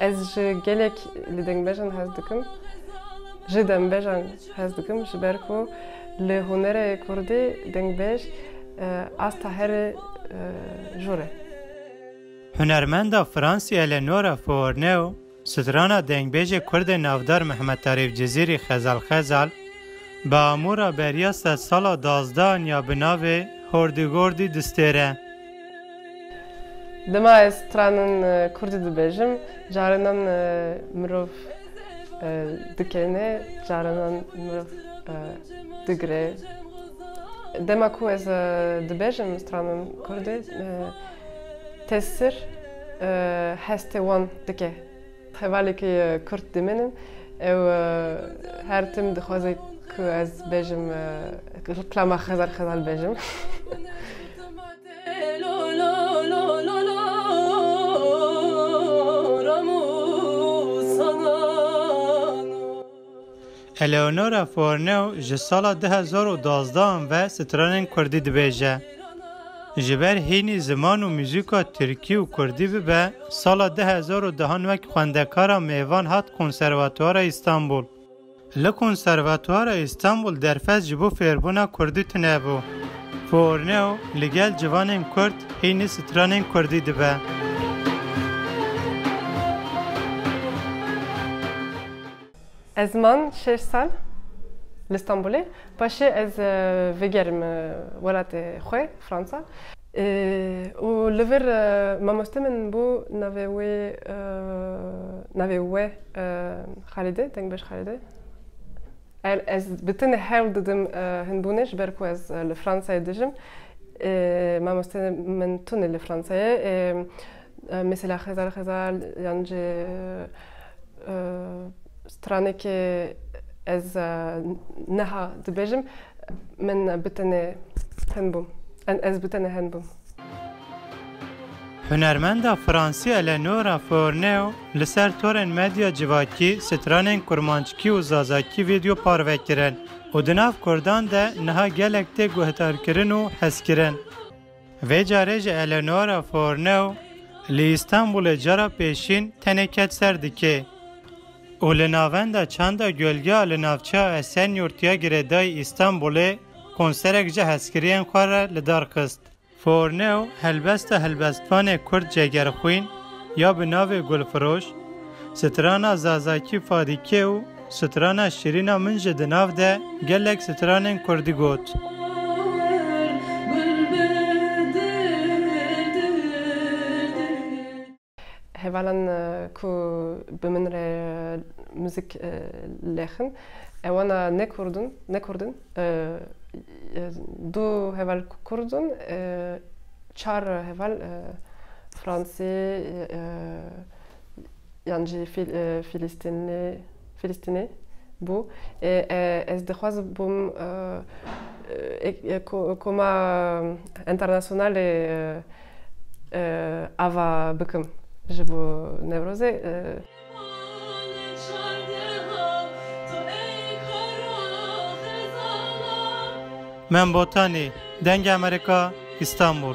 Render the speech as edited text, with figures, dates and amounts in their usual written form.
Ez ji gelek li dengbêjan hez dikim, ji dengbêjan hez dikim ji ber ku li hunerê Kurdî dengbêj asta herê jûr e. Hunermenda Fransî Eleonora Fourneau, strana dengbêjê Kurdê navdar Mehmet Arif Cezîrî Xezal Xezal, bi amûra beriya sed sala dazdahan ya bi navê Hordigordî distêre. Dema ez stranan Kurdî dibêjim, carinan mirov dikene, carinan mirov digire. Dema ku ez dibêjim stranan Kurdî, tesir hestê wan dike. Hevalekî Kurd diminin, ew her tim dixwaze ku ez bêjim klama Xezal Xezal bêjim. Eleonora Fourneau ji sala 2012 ve stranên Kurdî dibêje. Ji ber hînî ziman û mûzîka Tirkî û Kurdî bibe, sala 2010 wek xwendekara mêvan hat Konservatwara İstanbul. Li Konservatwara İstanbul derfet ji bo fêrbûna Kurdî tunebû. Fourneau li gel civanên Kurd hînî stranên Kurdî dibe. Ez man 6 sal li İstanbulê, paşê ez vegerim welatê xwe, Fransa. û li vir mamoste min bû navê wê Xalidê, dengbêj Xalidê. Ez bi tinê hewl didim hinbûnê ji ber ku ez li Fransayê dijim. Mamoste min tune li Fransayê. Mesela Xezal Xezal yan jî stranekê ez neha dibêjim, min bi tenê hinbûm. Ez bi tenê hinbûm. Hunermenda Fransî Eleonora Fourneau li ser torên medya civakî stranên kurmançikî û zazakî vîdeo parvekirin û di nav Kurdan de niha gelek tê guhdarkirin û hezkirin. Vê carê jî Eleonora Fourneau li İstanbulê cara pêşîn tenê ket ser dike. û li navenda çanda gölgeha li navçeya Esenyurtya Girêdayî İstanbulê konserek ji hezkiriyên xwe re li dar xist. Fourneau helbesta helbestvanê Kurd Cegerxwîn ya bi navê Gulfiroş, strana Zazakî Fadîkê û strana Şirîna min ji di nav de gelek stranên Kurdî got. Hevalan ku bi min re müzik lexin, ewana ne Kurdin, du heval Kurdin, çar heval Fransî, yan jî Filistînî bû. Ez dixwazibûm koma internasyonalê ava bikim ji bo Newrozê. Men Botanî, Deng Amerika, İstanbul.